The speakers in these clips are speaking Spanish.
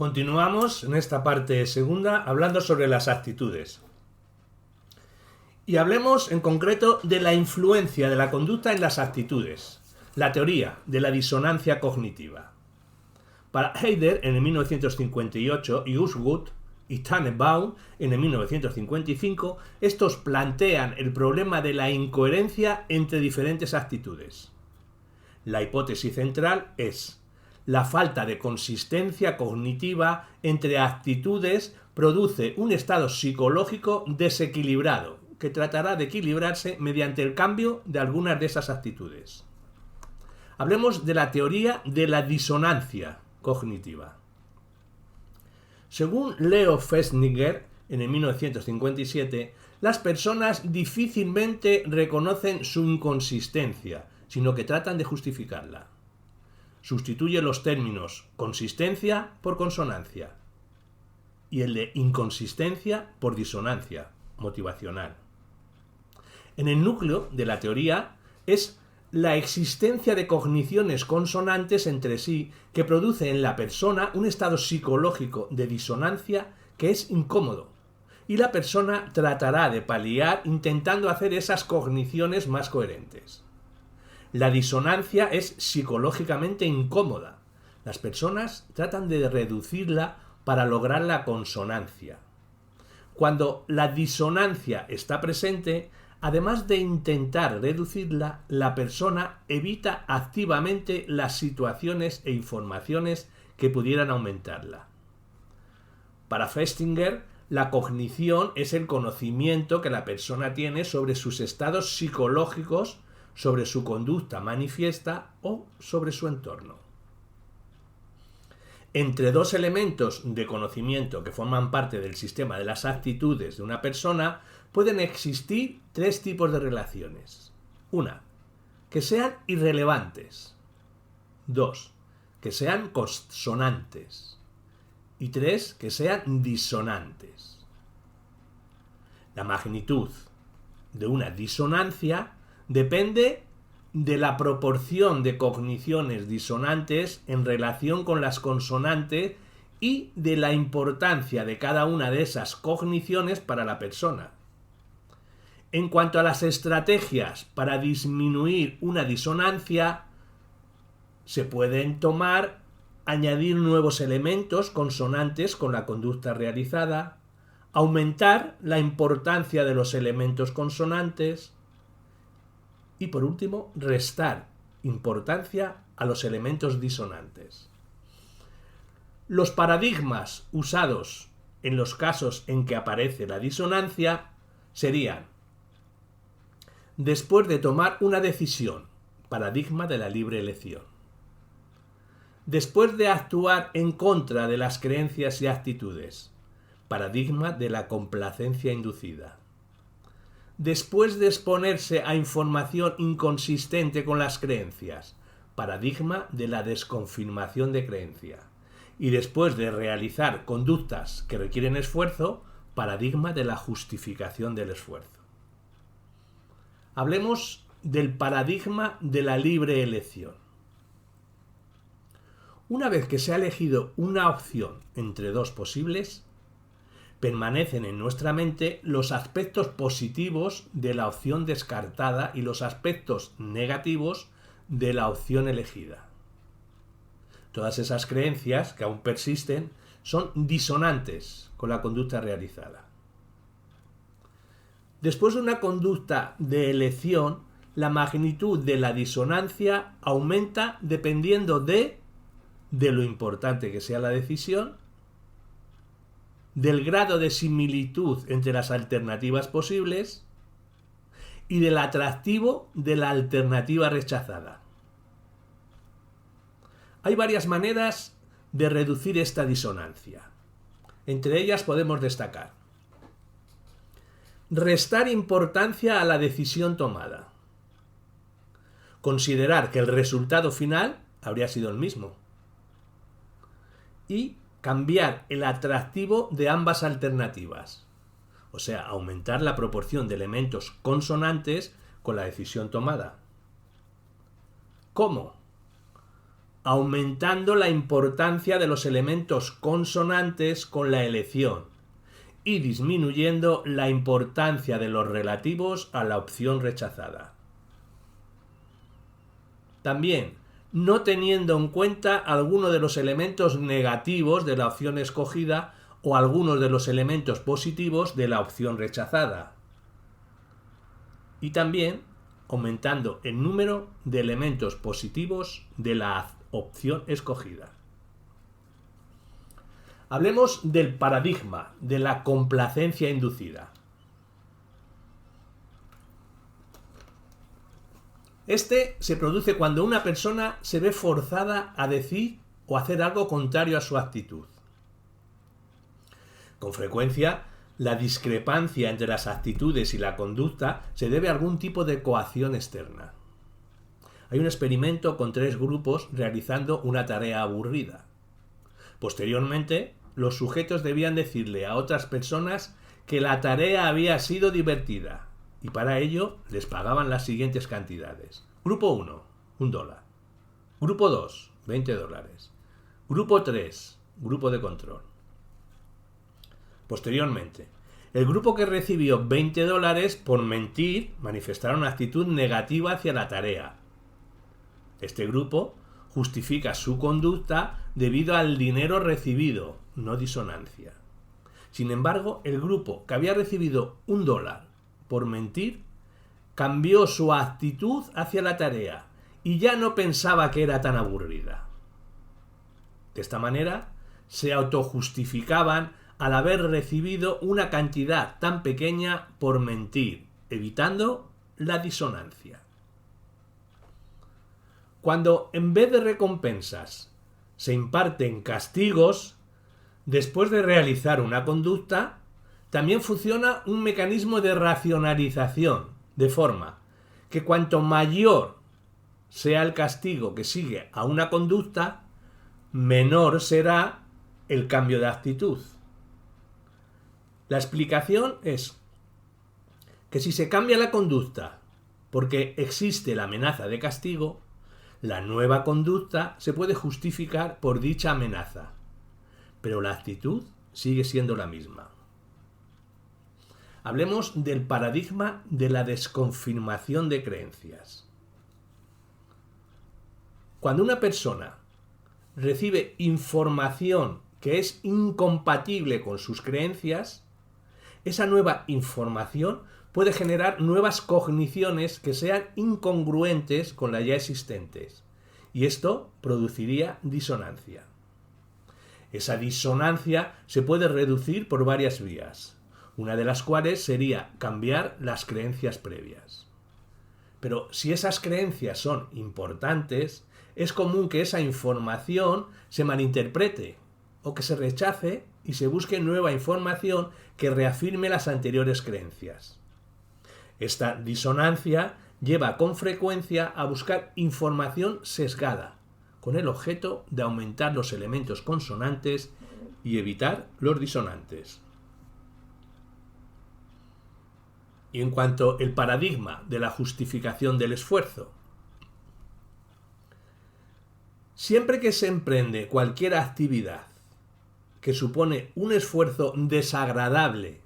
Continuamos en esta parte segunda hablando sobre las actitudes. Y hablemos en concreto de la influencia de la conducta en las actitudes, la teoría de la disonancia cognitiva. Para Heider en el 1958 y Usgood y Tannenbaum en el 1955, estos plantean el problema de la incoherencia entre diferentes actitudes. La hipótesis central es: la falta de consistencia cognitiva entre actitudes produce un estado psicológico desequilibrado, que tratará de equilibrarse mediante el cambio de algunas de esas actitudes. Hablemos de la teoría de la disonancia cognitiva. Según Leo Festinger, en el 1957, las personas difícilmente reconocen su inconsistencia, sino que tratan de justificarla. Sustituye los términos consistencia por consonancia y el de inconsistencia por disonancia motivacional. En el núcleo de la teoría es la existencia de cogniciones consonantes entre sí que produce en la persona un estado psicológico de disonancia que es incómodo, y la persona tratará de paliar intentando hacer esas cogniciones más coherentes. La disonancia es psicológicamente incómoda. Las personas tratan de reducirla para lograr la consonancia. Cuando la disonancia está presente, además de intentar reducirla, la persona evita activamente las situaciones e informaciones que pudieran aumentarla. Para Festinger, la cognición es el conocimiento que la persona tiene sobre sus estados psicológicos, sobre su conducta manifiesta o sobre su entorno. Entre dos elementos de conocimiento que forman parte del sistema de las actitudes de una persona pueden existir tres tipos de relaciones. Una, que sean irrelevantes. Dos, que sean consonantes. Y tres, que sean disonantes. La magnitud de una disonancia depende de la proporción de cogniciones disonantes en relación con las consonantes y de la importancia de cada una de esas cogniciones para la persona. En cuanto a las estrategias para disminuir una disonancia, se pueden añadir nuevos elementos consonantes con la conducta realizada, aumentar la importancia de los elementos consonantes, y por último, restar importancia a los elementos disonantes. Los paradigmas usados en los casos en que aparece la disonancia serían: después de tomar una decisión, paradigma de la libre elección; después de actuar en contra de las creencias y actitudes, paradigma de la complacencia inducida; después de exponerse a información inconsistente con las creencias, paradigma de la desconfirmación de creencia; y después de realizar conductas que requieren esfuerzo, paradigma de la justificación del esfuerzo. Hablemos del paradigma de la libre elección. Una vez que se ha elegido una opción entre dos posibles, permanecen en nuestra mente los aspectos positivos de la opción descartada y los aspectos negativos de la opción elegida. Todas esas creencias que aún persisten son disonantes con la conducta realizada. Después de una conducta de elección, la magnitud de la disonancia aumenta dependiendo de lo importante que sea la decisión, del grado de similitud entre las alternativas posibles y del atractivo de la alternativa rechazada. Hay varias maneras de reducir esta disonancia. Entre ellas podemos destacar: restar importancia a la decisión tomada. Considerar que el resultado final habría sido el mismo. Y cambiar el atractivo de ambas alternativas. O sea, aumentar la proporción de elementos consonantes con la decisión tomada. ¿Cómo? aumentando la importancia de los elementos consonantes con la elección y disminuyendo la importancia de los relativos a la opción rechazada. También, no teniendo en cuenta algunos de los elementos negativos de la opción escogida o algunos de los elementos positivos de la opción rechazada. Y también aumentando el número de elementos positivos de la opción escogida. Hablemos del paradigma de la complacencia inducida. Este se produce cuando una persona se ve forzada a decir o hacer algo contrario a su actitud. Con frecuencia, la discrepancia entre las actitudes y la conducta se debe a algún tipo de coacción externa. Hay un experimento con 3 grupos realizando una tarea aburrida. Posteriormente, los sujetos debían decirle a otras personas que la tarea había sido divertida y para ello les pagaban las siguientes cantidades. Grupo 1, $1. Grupo 2, $20. Grupo 3, grupo de control. Posteriormente, el grupo que recibió $20 por mentir manifestaron una actitud negativa hacia la tarea. Este grupo justifica su conducta debido al dinero recibido, no disonancia. Sin embargo, el grupo que había recibido $1 por mentir cambió su actitud hacia la tarea y ya no pensaba que era tan aburrida. De esta manera, se autojustificaban al haber recibido una cantidad tan pequeña por mentir, evitando la disonancia. Cuando en vez de recompensas se imparten castigos después de realizar una conducta, también funciona un mecanismo de racionalización, de forma que cuanto mayor sea el castigo que sigue a una conducta, menor será el cambio de actitud. La explicación es que si se cambia la conducta porque existe la amenaza de castigo, la nueva conducta se puede justificar por dicha amenaza, pero la actitud sigue siendo la misma. Hablemos del paradigma de la desconfirmación de creencias. Cuando una persona recibe información que es incompatible con sus creencias, esa nueva información puede generar nuevas cogniciones que sean incongruentes con las ya existentes, y esto produciría disonancia. Esa disonancia se puede reducir por varias vías, una de las cuales sería cambiar las creencias previas. Pero si esas creencias son importantes, es común que esa información se malinterprete o que se rechace y se busque nueva información que reafirme las anteriores creencias. Esta disonancia lleva con frecuencia a buscar información sesgada, con el objeto de aumentar los elementos consonantes y evitar los disonantes. Y en cuanto al paradigma de la justificación del esfuerzo, siempre que se emprende cualquier actividad que supone un esfuerzo desagradable,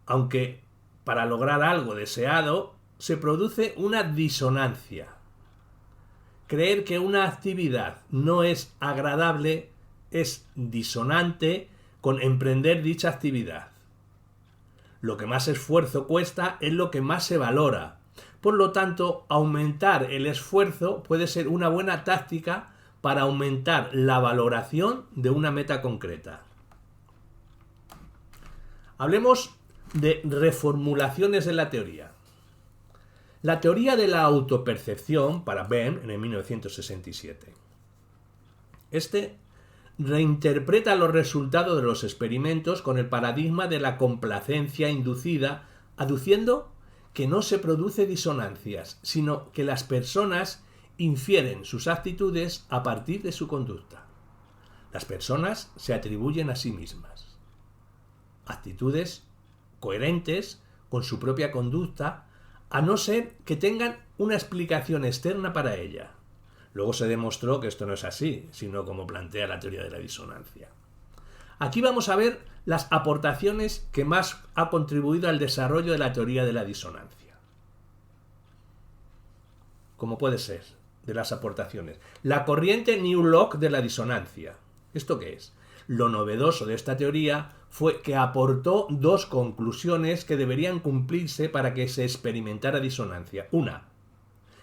aunque para lograr algo deseado, se produce una disonancia. Creer que una actividad no es agradable es disonante con emprender dicha actividad. Lo que más esfuerzo cuesta es lo que más se valora. Por lo tanto, aumentar el esfuerzo puede ser una buena táctica para aumentar la valoración de una meta concreta. Hablemos de reformulaciones de la teoría. La teoría de la autopercepción para Venn en el 1967. Este reinterpreta los resultados de los experimentos con el paradigma de la complacencia inducida, aduciendo que no se produce disonancias, sino que las personas infieren sus actitudes a partir de su conducta. Las personas se atribuyen a sí mismas actitudes coherentes con su propia conducta, a no ser que tengan una explicación externa para ella, Luego se demostró que esto no es así, sino como plantea la teoría de la disonancia. Aquí vamos a ver las aportaciones que más ha contribuido al desarrollo de la teoría de la disonancia. ¿Cómo puede ser? De las aportaciones. La corriente New Locke de la disonancia. ¿Esto qué es? Lo novedoso de esta teoría fue que aportó dos conclusiones que deberían cumplirse para que se experimentara disonancia. Una,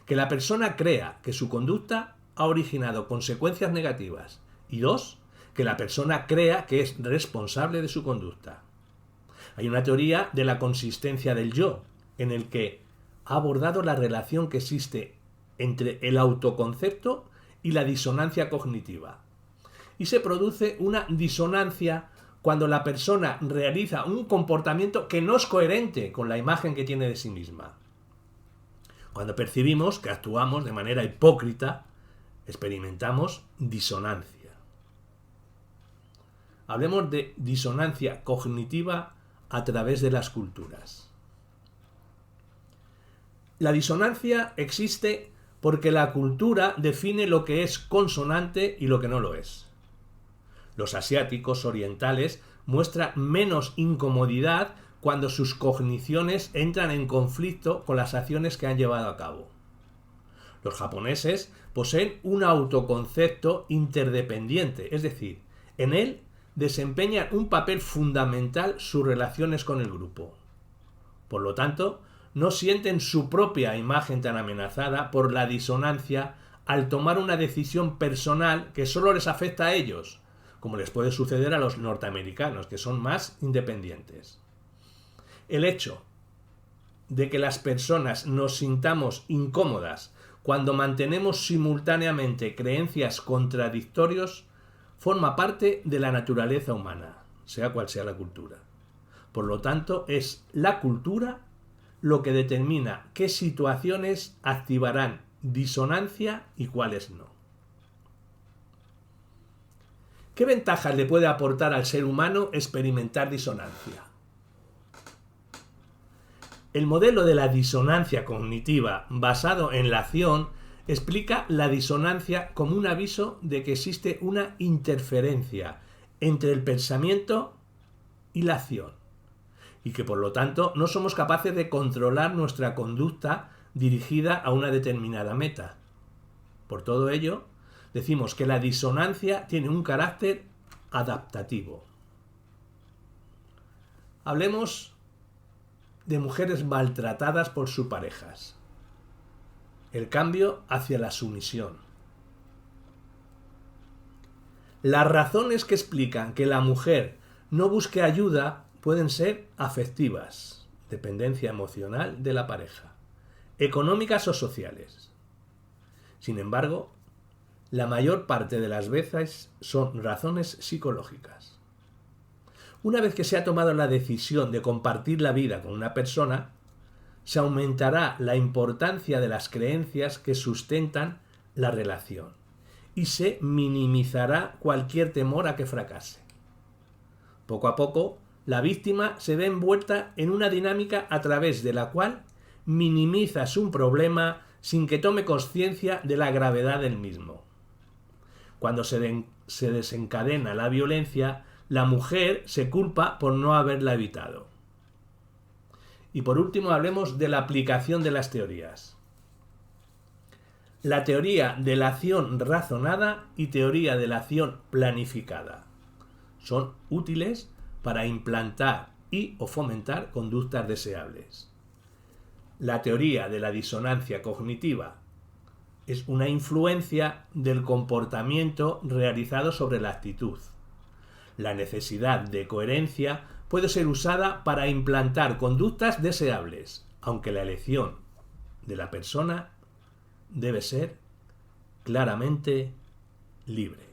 que la persona crea que su conducta ha originado consecuencias negativas. Y dos, que la persona crea que es responsable de su conducta. Hay una teoría de la consistencia del yo, en el que ha abordado la relación que existe entre el autoconcepto y la disonancia cognitiva. Y se produce una disonancia cuando la persona realiza un comportamiento que no es coherente con la imagen que tiene de sí misma. Cuando percibimos que actuamos de manera hipócrita, experimentamos disonancia. Hablemos de disonancia cognitiva a través de las culturas. La disonancia existe porque la cultura define lo que es consonante y lo que no lo es. Los asiáticos orientales muestran menos incomodidad cuando sus cogniciones entran en conflicto con las acciones que han llevado a cabo. Los japoneses poseen un autoconcepto interdependiente, es decir, en él desempeñan un papel fundamental sus relaciones con el grupo. Por lo tanto, no sienten su propia imagen tan amenazada por la disonancia al tomar una decisión personal que solo les afecta a ellos, como les puede suceder a los norteamericanos, que son más independientes. El hecho de que las personas nos sintamos incómodas cuando mantenemos simultáneamente creencias contradictorias forma parte de la naturaleza humana, sea cual sea la cultura. Por lo tanto, es la cultura lo que determina qué situaciones activarán disonancia y cuáles no. ¿Qué ventajas le puede aportar al ser humano experimentar disonancia? El modelo de la disonancia cognitiva basado en la acción explica la disonancia como un aviso de que existe una interferencia entre el pensamiento y la acción, y que por lo tanto no somos capaces de controlar nuestra conducta dirigida a una determinada meta. Por todo ello, decimos que la disonancia tiene un carácter adaptativo. Hablemos de mujeres maltratadas por sus parejas. El cambio hacia la sumisión. Las razones que explican que la mujer no busque ayuda pueden ser afectivas, dependencia emocional de la pareja, económicas o sociales. Sin embargo, la mayor parte de las veces son razones psicológicas. Una vez que se ha tomado la decisión de compartir la vida con una persona, se aumentará la importancia de las creencias que sustentan la relación y se minimizará cualquier temor a que fracase. Poco a poco, la víctima se ve envuelta en una dinámica a través de la cual minimiza su problema sin que tome conciencia de la gravedad del mismo. Cuando se desencadena la violencia, la mujer se culpa por no haberla evitado. Y por último, hablemos de la aplicación de las teorías. La teoría de la acción razonada y teoría de la acción planificada son útiles para implantar y o fomentar conductas deseables. La teoría de la disonancia cognitiva es una influencia del comportamiento realizado sobre la actitud. La necesidad de coherencia puede ser usada para implantar conductas deseables, aunque la elección de la persona debe ser claramente libre.